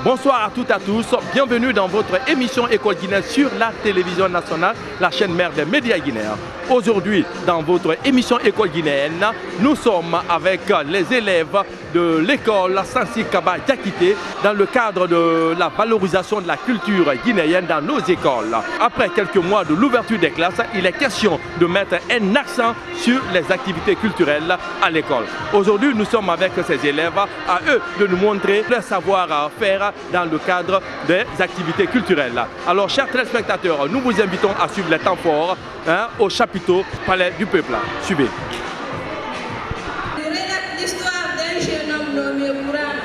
Bonsoir à toutes et à tous, bienvenue dans votre émission École guinéenne sur la télévision nationale, la chaîne mère des médias guinéens. Aujourd'hui, dans votre émission École guinéenne, nous sommes avec les élèves de l'école Sansi Kaba Diakité dans le cadre de la valorisation de la culture guinéenne dans nos écoles. Après quelques mois de l'ouverture des classes, il est question de mettre un accent sur les activités culturelles à l'école. Aujourd'hui, nous sommes avec ces élèves, à eux de nous montrer leur savoir-faire dans le cadre des activités culturelles. Alors, chers téléspectateurs, nous vous invitons à suivre les temps forts au chapiteau Palais du Peuple. Suivez. Je relate l'histoire d'un jeune homme nommé Mourad.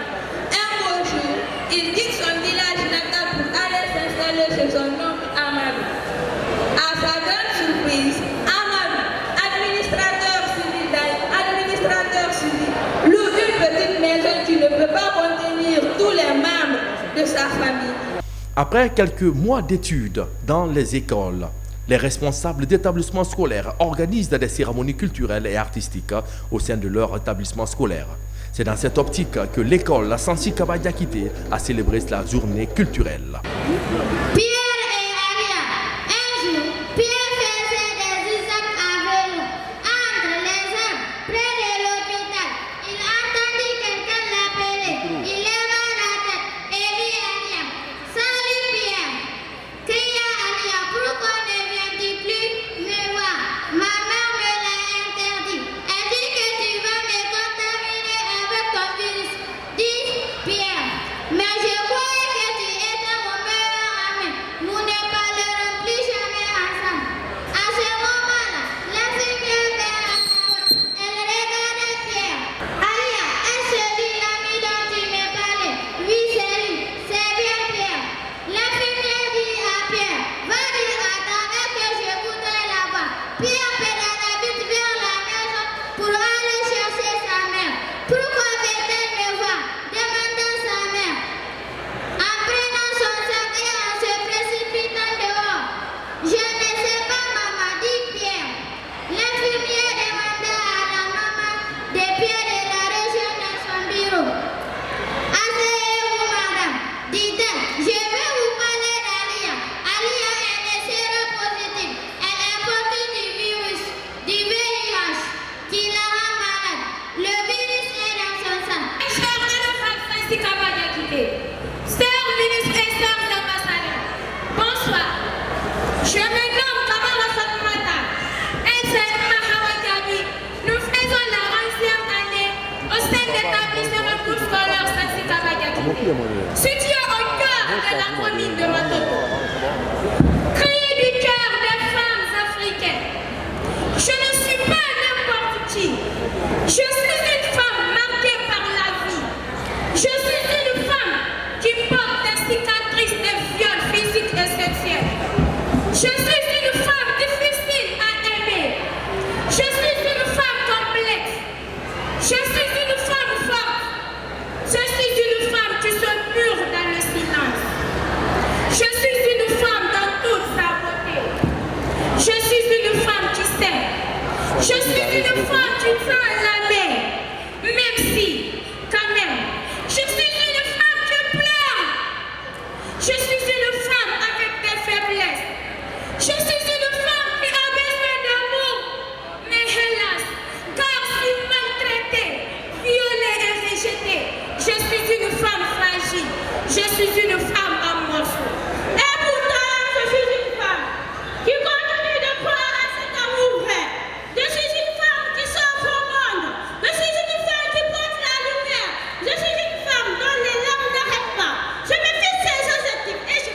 Un beau jour, il quitte son village natal pour aller s'installer chez son oncle Amadou. À sa grande surprise, Amadou, administrateur civil, loue une petite maison qui ne peut pas contenir tous les membres de sa famille. Après quelques mois d'études dans les écoles, les responsables d'établissements scolaires organisent des cérémonies culturelles et artistiques au sein de leur établissement scolaire. C'est dans cette optique que l'école Sansi Kaba Diakité a célébré la journée culturelle. Situé au cœur de la commune de Matoto, cri du cœur des femmes africaines. Je ne suis pas n'importe qui. Je suis une femme marquée par la vie. Je suis une femme qui porte des cicatrices de viols physiques et sexuels. Je suis une femme difficile à aimer. Je suis une femme complexe. Je suis une femme forte. Je suis une femme qui se mure dans le silence. Je suis une femme dans toute sa beauté. Je suis une femme qui s'aime. Je suis une femme qui tend la main. Même si, quand même, je suis une femme qui pleure. Je suis une femme avec des faiblesses. Je suis une femme qui a besoin d'amour. Mais hélas, car je suis maltraitée, violée et rejetée. Je suis une femme fragile. Je suis une femme en morceaux. Et pourtant, je suis une femme qui continue de croire à cet amour vrai. Je suis une femme qui s'offre au monde. Je suis une femme qui porte la lumière. Je suis une femme dont les larmes n'arrêtent pas. Je me fixe ces objectifs et je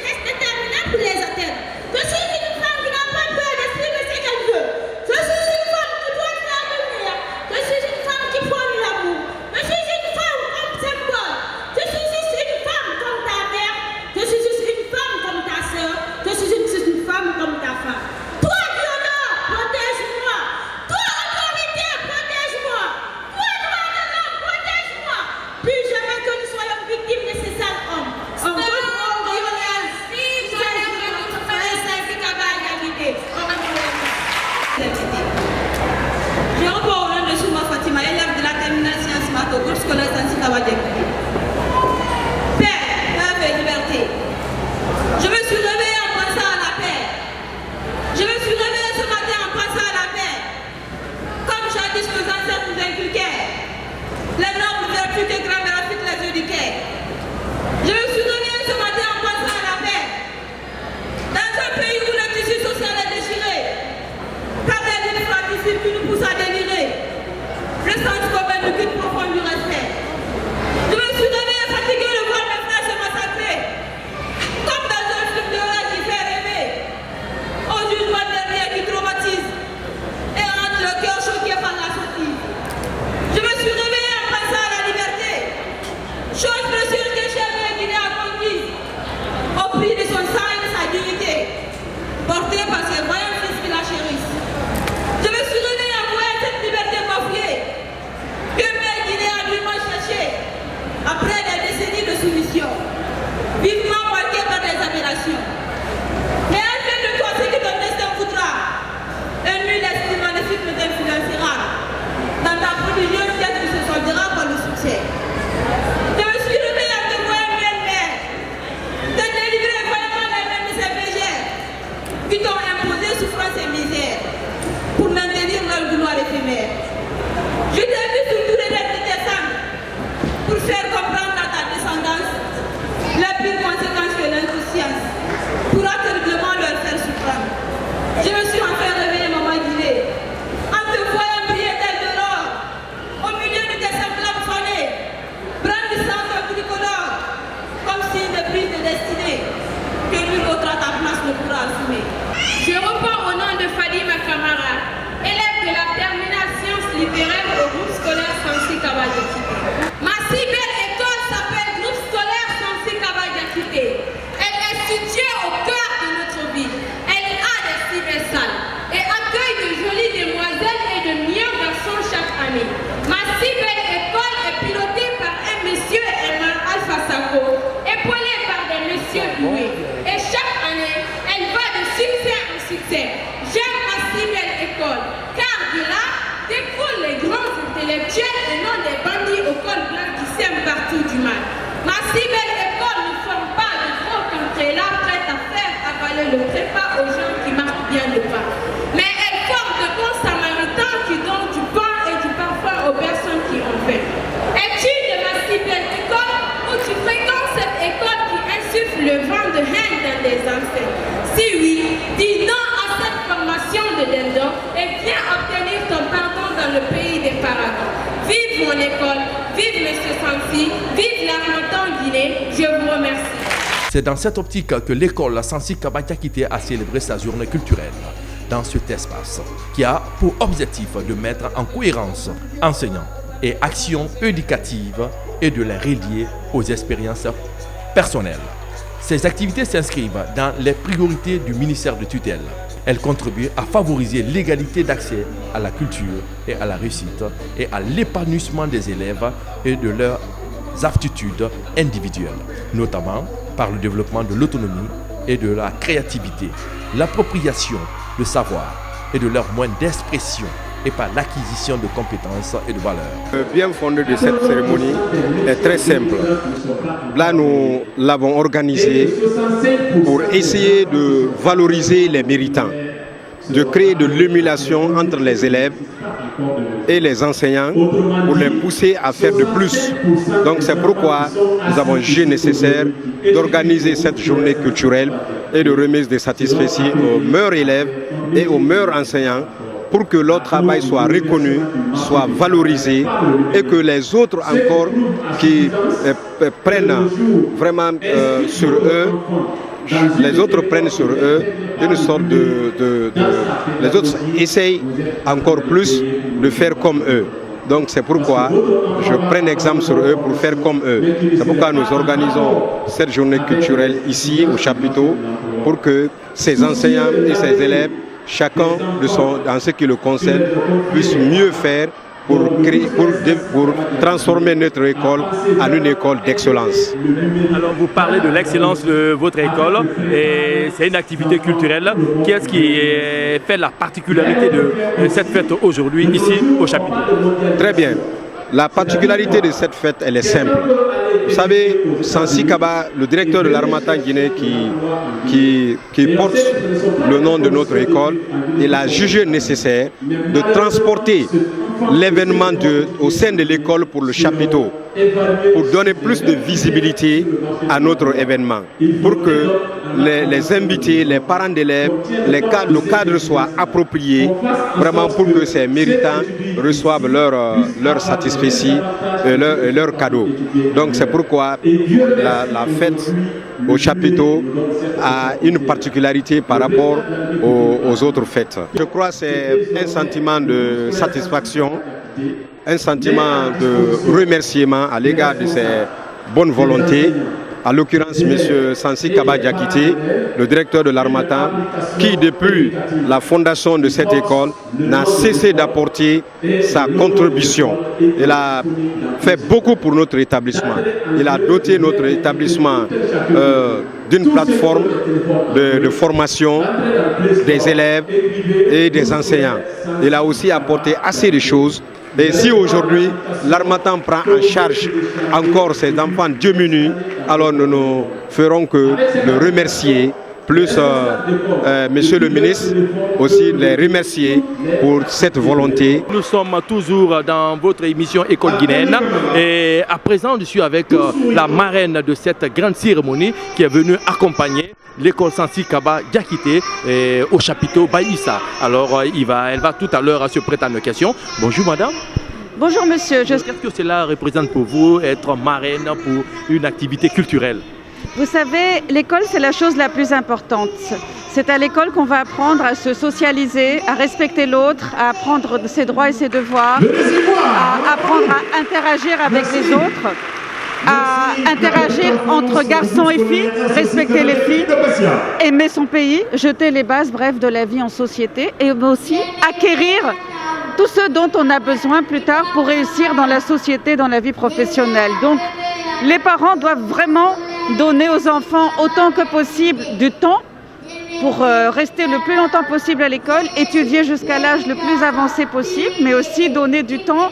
Sansi Kaba Diakité. Ma si belle école s'appelle Groupe Scolaire Sansi Kaba Diakité. Elle est située au cœur de notre ville. Elle a des si belles salles et accueille de jolies demoiselles et de meilleurs garçons chaque année. Ma si belle école est pilotée par un monsieur Emma Alpha Sako, épaulé par des messieurs doués. Et chaque année, elle va de succès en succès. J'aime ma si belle école, car de là découlent les grands intellectuels et non des bandits au col blanc qui sèment partout du mal. Ma si belle école ne forme pas de gros cancrés là prêts à faire avaler le prépa aux gens qui marquent bien le pas. Mais elle forme de bons samaritains qui donnent du pain et du parfum aux personnes qui ont faim. Es-tu de ma si belle école ou tu fréquentes cette école qui insuffle le vent de haine dans des enseignes? Si oui, dis non à cette formation de Dendon et viens obtenir ton pardon dans le pays des paragons. Vive mon école, vive M. Sansi, vive l'Harmattan Guinée, je vous remercie. C'est dans cette optique que l'école Sansi Kaba Diakité a célébré sa journée culturelle dans cet espace qui a pour objectif de mettre en cohérence enseignants et actions éducatives et de les relier aux expériences personnelles. Ces activités s'inscrivent dans les priorités du ministère de tutelle. Elles contribuent à favoriser l'égalité d'accès à la culture et à la réussite et à l'épanouissement des élèves et de leurs aptitudes individuelles, notamment par le développement de l'autonomie et de la créativité, l'appropriation de savoir et de leurs moyens d'expression et par l'acquisition de compétences et de valeurs. Le bien fondé de cette cérémonie est très simple. Là, nous l'avons organisé pour essayer de valoriser les méritants, de créer de l'émulation entre les élèves et les enseignants pour les pousser à faire de plus. Donc c'est pourquoi nous avons jugé nécessaire d'organiser cette journée culturelle et de remise des satisfecits aux meilleurs élèves et aux meilleurs enseignants pour que leur travail soit reconnu, soit valorisé et que les autres encore qui prennent vraiment sur eux, les autres prennent sur eux une sorte les autres essayent encore plus de faire comme eux. Donc c'est pourquoi je prends exemple sur eux pour faire comme eux. C'est pourquoi nous organisons cette journée culturelle ici au chapiteau pour que ces enseignants et ces élèves, chacun dans ce qui le concerne, puisse mieux faire pour transformer notre école en une école d'excellence. Alors vous parlez de l'excellence de votre école et c'est une activité culturelle. Qu'est-ce qui fait la particularité de cette fête aujourd'hui ici au chapiteau? Très bien. La particularité de cette fête, elle est simple. Vous savez, Sansi Kaba, le directeur de l'Harmattan Guinée qui porte le nom de notre école, il a jugé nécessaire de transporter l'événement au sein de l'école pour le chapiteau, pour donner plus de visibilité à notre événement, pour que les invités, les parents d'élèves, le cadre soit approprié, vraiment pour que ces méritants reçoivent leur satisfaction et leur cadeau. Donc c'est pourquoi la fête au chapiteau a une particularité par rapport aux autres fêtes. Je crois que c'est un sentiment de satisfaction, un sentiment de remerciement à l'égard de ces bonnes volontés, à l'occurrence M. Sansi Kaba Diakité, le directeur de l'Harmattan, qui depuis la fondation de cette école n'a cessé d'apporter sa contribution. Il a fait beaucoup pour notre établissement. Il a doté notre établissement d'une plateforme de formation des élèves et des enseignants. Il a aussi apporté assez de choses. Et si aujourd'hui l'Harmattan prend en charge encore ces enfants diminués, alors nous ne ferons que le remercier, plus Monsieur le ministre aussi les remercier pour cette volonté. Nous sommes toujours dans votre émission École guinéenne et à présent je suis avec la marraine de cette grande cérémonie qui est venue accompagner l'école Sansi Kaba Diakité au chapiteau Baïssa. Alors elle va tout à l'heure se prêter à nos questions. Bonjour madame. Bonjour monsieur. Qu'est-ce que cela représente pour vous, être marraine pour une activité culturelle? Vous savez, l'école, c'est la chose la plus importante. C'est à l'école qu'on va apprendre à se socialiser, à respecter l'autre, à apprendre ses droits et ses devoirs, à apprendre à interagir avec les autres, à interagir entre garçons et filles, respecter les filles, aimer son pays, jeter les bases, bref, de la vie en société, et aussi acquérir tout ce dont on a besoin plus tard pour réussir dans la société, dans la vie professionnelle. Donc, les parents doivent vraiment donner aux enfants autant que possible du temps pour rester le plus longtemps possible à l'école, étudier jusqu'à l'âge le plus avancé possible, mais aussi donner du temps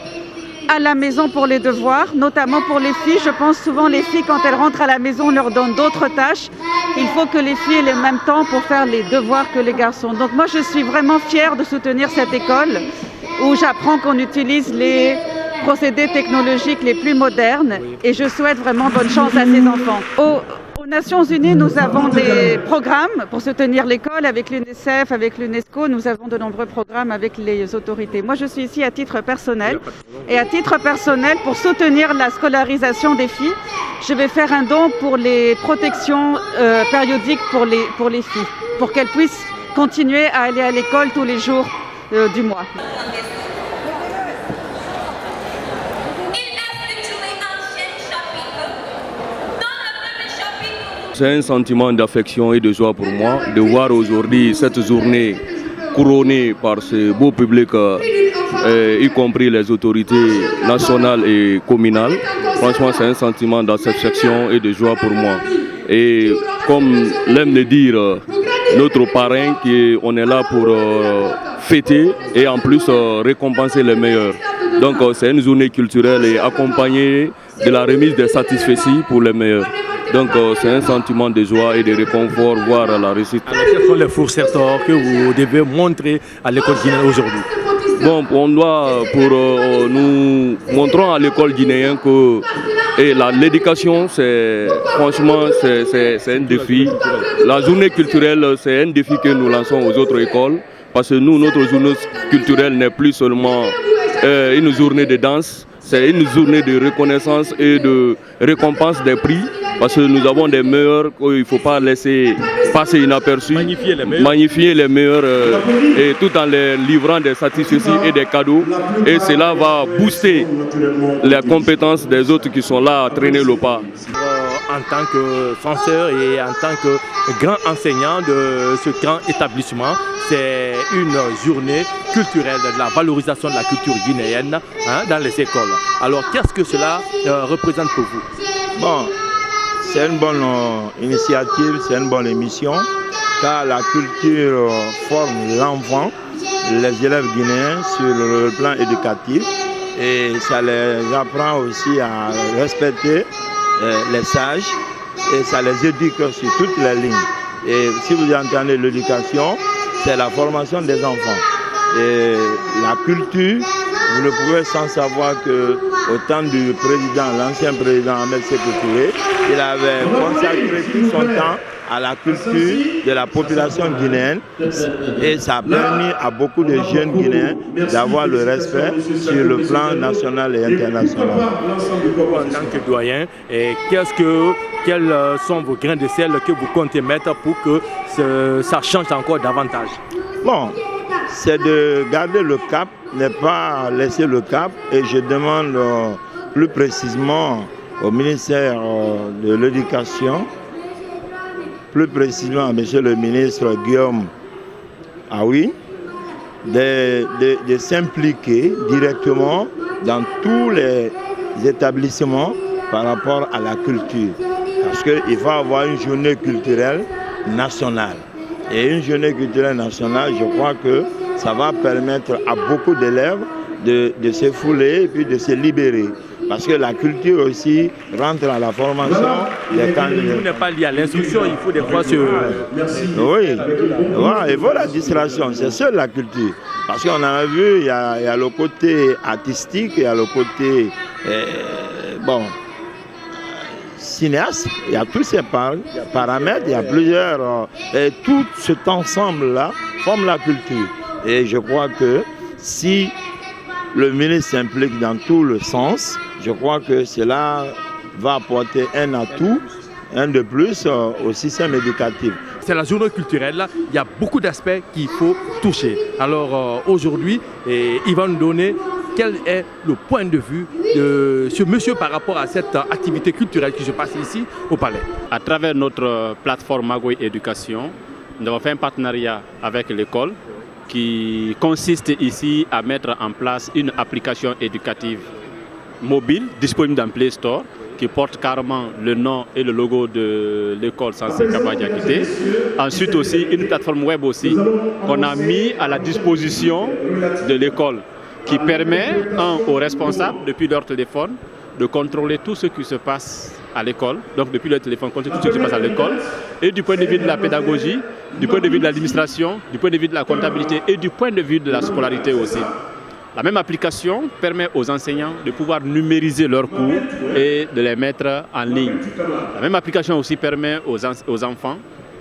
à la maison pour les devoirs, notamment pour les filles. Je pense souvent les filles, quand elles rentrent à la maison, on leur donne d'autres tâches. Il faut que les filles aient le même temps pour faire les devoirs que les garçons. Donc moi, je suis vraiment fière de soutenir cette école où j'apprends qu'on utilise les procédés technologiques les plus modernes et je souhaite vraiment bonne chance à ces enfants. Aux Nations Unies, nous avons des programmes pour soutenir l'école avec l'UNICEF, avec l'UNESCO. Nous avons de nombreux programmes avec les autorités. Moi, je suis ici à titre personnel. Et à titre personnel, pour soutenir la scolarisation des filles, je vais faire un don pour les protections périodiques pour les filles, pour qu'elles puissent continuer à aller à l'école tous les jours du mois. C'est un sentiment d'affection et de joie pour moi de voir aujourd'hui cette journée couronnée par ce beau public, y compris les autorités nationales et communales. Franchement, c'est un sentiment d'affection et de joie pour moi. Et comme l'aime le dire notre parrain, on est là pour fêter et en plus récompenser les meilleurs. Donc c'est une journée culturelle et accompagnée de la remise des satisfecits pour les meilleurs. Donc c'est un sentiment de joie et de réconfort, voir la réussite. Alors, quels sont les fourceurs que vous devez montrer à l'école guinéenne aujourd'hui? Bon, nous montrons à l'école guinéenne que l'éducation, franchement, c'est un défi. La journée culturelle, c'est un défi que nous lançons aux autres écoles. Parce que nous, notre journée culturelle n'est plus seulement une journée de danse, c'est une journée de reconnaissance et de récompense des prix. Parce que nous avons des meilleurs qu'il ne faut pas laisser passer inaperçus, magnifier les meilleurs et tout en les livrant des satisfecits et des cadeaux. Et cela va booster les compétences des autres qui sont là à traîner le pas. En tant que censeur et en tant que grand enseignant de ce grand établissement, c'est une journée culturelle de la valorisation de la culture guinéenne dans les écoles. Alors qu'est-ce que cela représente pour vous? Bon, c'est une bonne initiative, c'est une bonne émission, car la culture forme l'enfant, les élèves guinéens sur le plan éducatif, et ça les apprend aussi à respecter les sages, et ça les éduque sur toutes les lignes. Et si vous entendez l'éducation, c'est la formation des enfants. Et la culture, vous ne pouvez sans savoir qu'au temps du président, l'ancien président Ahmed Sékou Touré, il avait consacré tout son temps à la culture de la population guinéenne et ça a permis à beaucoup de jeunes Guinéens d'avoir le respect sur le plan national et international. En tant que doyen, quels sont vos grains de sel que vous comptez mettre pour que ça change encore davantage? Bon, c'est de garder le cap, ne pas laisser le cap, et je demande plus précisément au ministère de l'Éducation, plus précisément à monsieur le ministre Guillaume Aoui, de s'impliquer directement dans tous les établissements par rapport à la culture. Parce qu'il faut avoir une journée culturelle nationale. Et une journée culturelle nationale, je crois que ça va permettre à beaucoup d'élèves de se fouler et puis de se libérer. Parce que la culture aussi rentre dans la formation. Tout n'est pas lié à l'instruction, il faut des fois se... Oui, il faut la distraction, c'est seule la culture. Parce qu'on a vu, il y a le côté artistique, il y a le côté cinéaste, il y a tous ces paramètres, il y a plusieurs... et tout cet ensemble-là forme la culture. Et je crois que si le ministre s'implique dans tout le sens, je crois que cela va apporter un atout un de plus au système éducatif. C'est la journée culturelle, il y a beaucoup d'aspects qu'il faut toucher. Alors aujourd'hui, il va nous donner quel est le point de vue de ce monsieur par rapport à cette activité culturelle qui se passe ici au Palais. À travers notre plateforme Magui Éducation, nous avons fait un partenariat avec l'école qui consiste ici à mettre en place une application éducative mobile disponible dans Play Store qui porte carrément le nom et le logo de l'école Sensei Kaba Diakité. Ensuite aussi une plateforme web aussi qu'on a mis à la disposition de l'école qui permet aux responsables depuis leur téléphone de contrôler tout ce qui se passe à l'école, donc depuis le téléphone, contrôler tout ce qui se passe à l'école, et du point de vue de la pédagogie, du point de vue de l'administration, du point de vue de la comptabilité et du point de vue de la scolarité aussi. La même application permet aux enseignants de pouvoir numériser leurs cours et de les mettre en ligne. La même application aussi permet aux enfants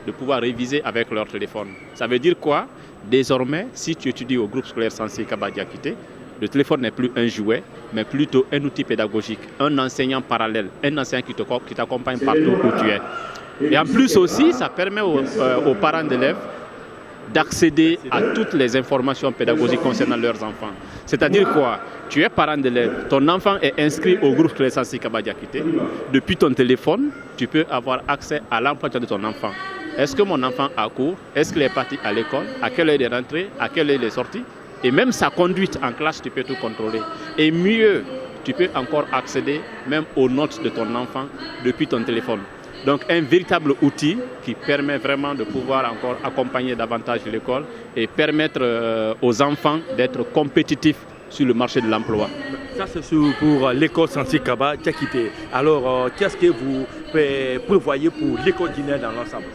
de pouvoir réviser avec leur téléphone. Ça veut dire quoi? Désormais, si tu étudies au groupe scolaire Sensei Kaba Diakité, le téléphone n'est plus un jouet, mais plutôt un outil pédagogique, un enseignant parallèle, un enseignant qui t'accompagne partout où tu es. Et en plus aussi, ça permet aux parents d'élèves d'accéder à toutes les informations pédagogiques concernant leurs enfants. C'est-à-dire quoi? Tu es parent d'élève, ton enfant est inscrit au groupe scolaire Sensei Kaba Diakité. Depuis ton téléphone, tu peux avoir accès à l'emploi de ton enfant. Est-ce que mon enfant a cours? Est-ce qu'il est parti à l'école? À quelle heure il est rentré? À quelle heure il est sorti? Et même sa conduite en classe, tu peux tout contrôler. Et mieux, tu peux encore accéder même aux notes de ton enfant depuis ton téléphone. Donc un véritable outil qui permet vraiment de pouvoir encore accompagner davantage l'école et permettre aux enfants d'être compétitifs sur le marché de l'emploi. Ça c'est pour l'école Sensei Kaba Diakité. Alors qu'est-ce que vous prévoyez pour l'école guinéenne dans l'ensemble?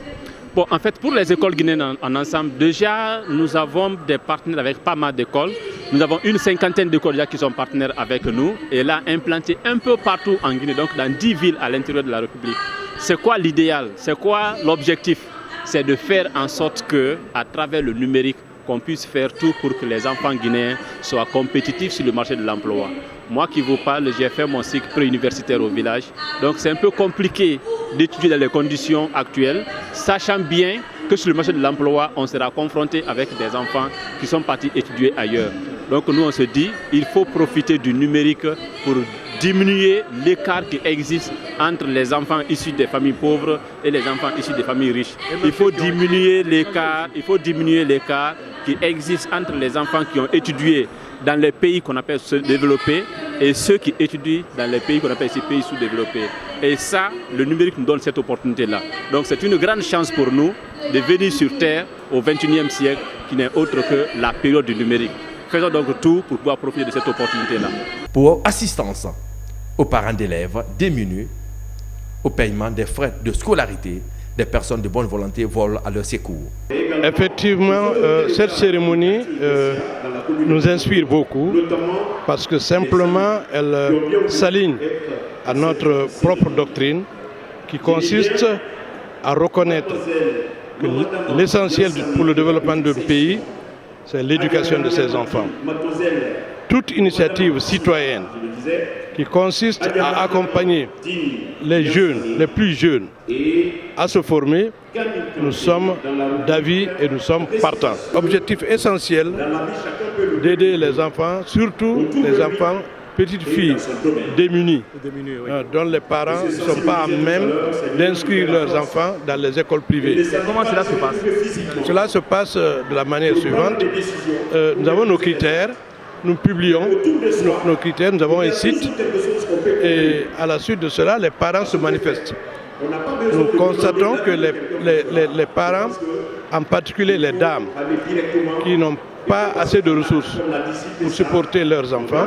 Bon, en fait, pour les écoles guinéennes en ensemble, déjà, nous avons des partenaires avec pas mal d'écoles. Nous avons une cinquantaine d'écoles qui sont partenaires avec nous et là, implantées un peu partout en Guinée, donc dans 10 villes à l'intérieur de la République. C'est quoi l'idéal? C'est quoi l'objectif? C'est de faire en sorte que, à travers le numérique, qu'on puisse faire tout pour que les enfants guinéens soient compétitifs sur le marché de l'emploi. Moi qui vous parle, j'ai fait mon cycle préuniversitaire au village, donc c'est un peu compliqué d'étudier dans les conditions actuelles, sachant bien que sur le marché de l'emploi, on sera confronté avec des enfants qui sont partis étudier ailleurs. Donc nous, on se dit, il faut profiter du numérique pour diminuer l'écart qui existe entre les enfants issus des familles pauvres et les enfants issus des familles riches. Il faut diminuer l'écart qui existe entre les enfants qui ont étudié dans les pays qu'on appelle sous-développés et ceux qui étudient dans les pays qu'on appelle ces pays sous-développés. Et ça, le numérique nous donne cette opportunité-là. Donc c'est une grande chance pour nous de venir sur Terre au XXIe siècle qui n'est autre que la période du numérique. Faisons donc tout pour pouvoir profiter de cette opportunité-là. Pour assistance aux parents d'élèves démunis, au paiement des frais de scolarité, des personnes de bonne volonté volent à leur secours. Effectivement, cette cérémonie nous inspire beaucoup parce que simplement elle s'aligne à notre propre doctrine qui consiste à reconnaître que l'essentiel pour le développement d'un pays, c'est l'éducation de ses enfants. Toute initiative citoyenne qui consiste à accompagner les jeunes, les plus jeunes, à se former, nous sommes d'avis et nous sommes partants. Objectif essentiel d'aider les enfants, surtout les enfants, petites filles démunies, dont les parents ne sont pas à même d'inscrire leurs enfants dans les écoles privées. Comment cela se passe? Cela se passe de la manière suivante. Nous avons nos critères. Nous publions nos critères, nous avons un site et à la suite de cela, les parents se manifestent. Nous constatons que les parents, en particulier les dames, qui n'ont pas assez de ressources pour supporter leurs enfants,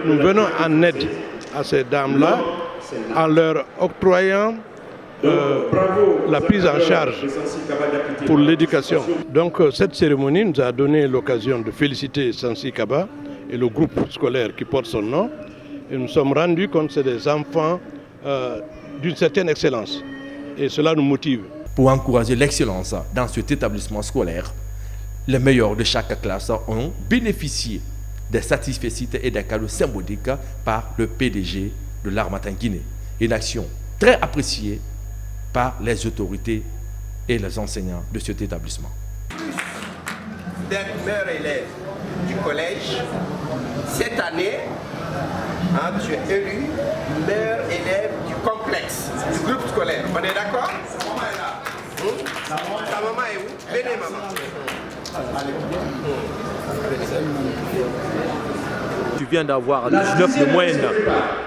nous venons en aide à ces dames-là en leur octroyant la prise en charge pour l'éducation. Donc cette cérémonie nous a donné l'occasion de féliciter Sensei Kaba et le groupe scolaire qui porte son nom. Et nous sommes rendus compte que c'est des enfants d'une certaine excellence. Et cela nous motive. Pour encourager l'excellence dans cet établissement scolaire, les meilleurs de chaque classe ont bénéficié des satisfecit et des cadeaux symboliques par le PDG de l'Harmattan Guinée. Une action très appréciée par les autorités et les enseignants de cet établissement. D'être meilleur élève du collège, cette année, tu es élu meilleur élève du complexe, du groupe scolaire. On est d'accord? Ta maman est où? Venez, maman. Tu viens d'avoir 19 de moyenne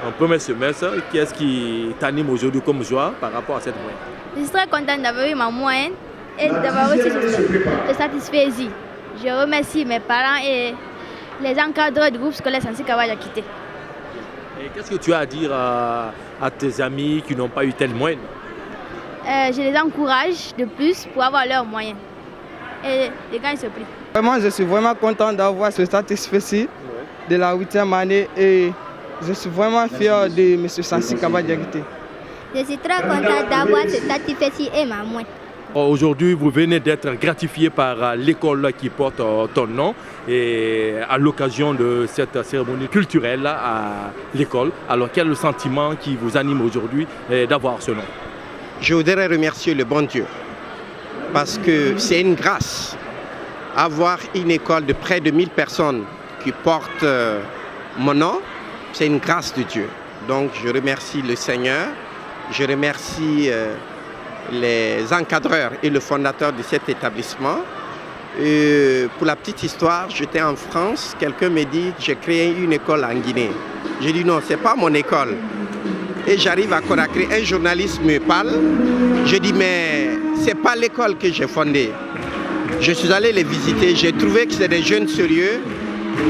en premier semestre. Qu'est-ce qui t'anime aujourd'hui comme joie par rapport à cette moyenne? Je suis très contente d'avoir eu ma moyenne et d'avoir reçu ce satisfait. Je remercie mes parents et les encadreurs du groupe scolaire Sansi Kaba Diakité. Et qu'est-ce que tu as à dire à tes amis qui n'ont pas eu telle moyenne? Je les encourage de plus pour avoir leurs moyens. Et les gars, ils se plient. Vraiment, je suis vraiment content d'avoir ce satisfait de la 8e année et je suis vraiment fier de M. Sansi Kaba Diakité. Je suis très content d'avoir ce satisfait et ma moyenne. Aujourd'hui, vous venez d'être gratifié par l'école qui porte ton nom et à l'occasion de cette cérémonie culturelle à l'école. Alors, quel est le sentiment qui vous anime aujourd'hui d'avoir ce nom? Je voudrais remercier le bon Dieu parce que c'est une grâce avoir une école de près de 1000 personnes qui porte mon nom. C'est une grâce de Dieu. Donc, je remercie le Seigneur, je remercie les encadreurs et le fondateur de cet établissement. Pour la petite histoire, j'étais en France, quelqu'un m'a dit j'ai créé une école en Guinée. J'ai dit non, ce n'est pas mon école. Et j'arrive à Conakry, un journaliste me parle. Je dis mais ce n'est pas l'école que j'ai fondée. Je suis allé les visiter, j'ai trouvé que c'est des jeunes sérieux.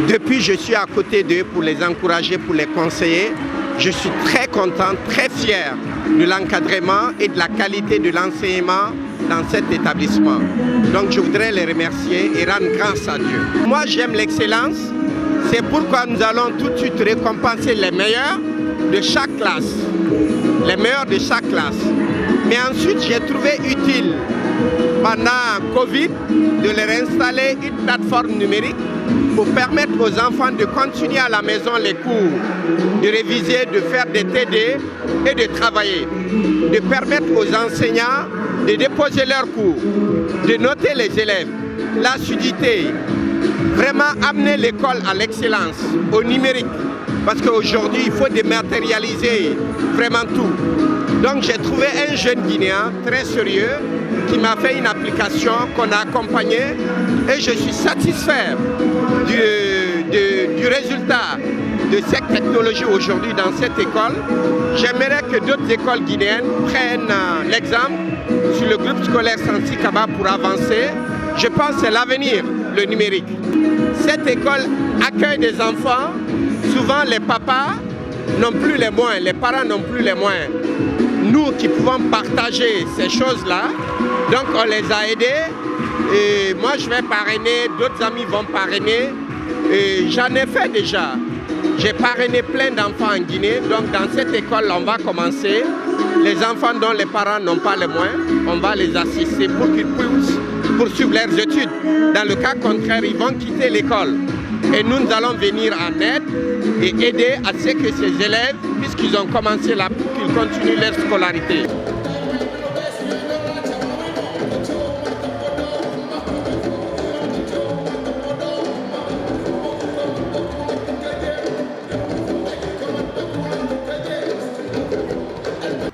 Depuis, je suis à côté d'eux pour les encourager, pour les conseiller. Je suis très content, très fier de l'encadrement et de la qualité de l'enseignement dans cet établissement. Donc je voudrais les remercier et rendre grâce à Dieu. Moi j'aime l'excellence, c'est pourquoi nous allons tout de suite récompenser les meilleurs de chaque classe. Les meilleurs de chaque classe. Mais ensuite j'ai trouvé utile pendant Covid de leur installer une plateforme numérique pour permettre aux enfants de continuer à la maison les cours, de réviser, de faire des TD et de travailler, de permettre aux enseignants de déposer leurs cours, de noter les élèves, l'assiduité, vraiment amener l'école à l'excellence, au numérique, parce qu'aujourd'hui il faut dématérialiser vraiment tout. Donc j'ai trouvé un jeune Guinéen très sérieux qui m'a fait une application qu'on a accompagnée et je suis satisfait du résultat de cette technologie aujourd'hui dans cette école. J'aimerais que d'autres écoles guinéennes prennent l'exemple sur le groupe scolaire Sansi Kaba pour avancer. Je pense que c'est l'avenir, le numérique. Cette école accueille des enfants, souvent les papas n'ont plus les moyens, les parents n'ont plus les moyens. Nous qui pouvons partager ces choses-là, donc on les a aidés et moi je vais parrainer, d'autres amis vont parrainer et j'en ai fait déjà. J'ai parrainé plein d'enfants en Guinée, donc dans cette école on va commencer. Les enfants dont les parents n'ont pas les moyens, on va les assister pour qu'ils puissent poursuivre leurs études. Dans le cas contraire, ils vont quitter l'école. Et nous allons venir en aide et aider à ce que ces élèves, puisqu'ils ont commencé là, pour qu'ils continuent leur scolarité.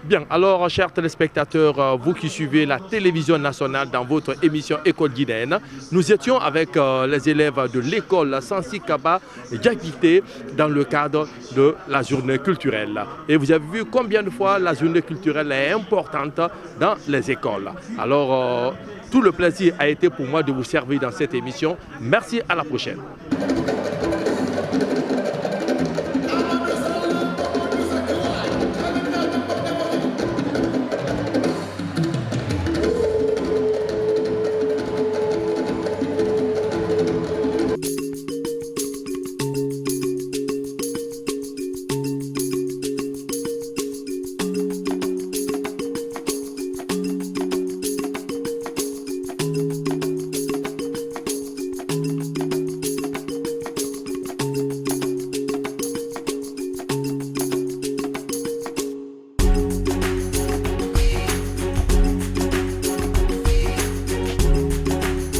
Bien, alors chers téléspectateurs, vous qui suivez la télévision nationale dans votre émission École guinéenne, nous étions avec les élèves de l'école Sansi Kaba Diakité dans le cadre de la journée culturelle. Et vous avez vu combien de fois la journée culturelle est importante dans les écoles. Alors, tout le plaisir a été pour moi de vous servir dans cette émission. Merci, à la prochaine.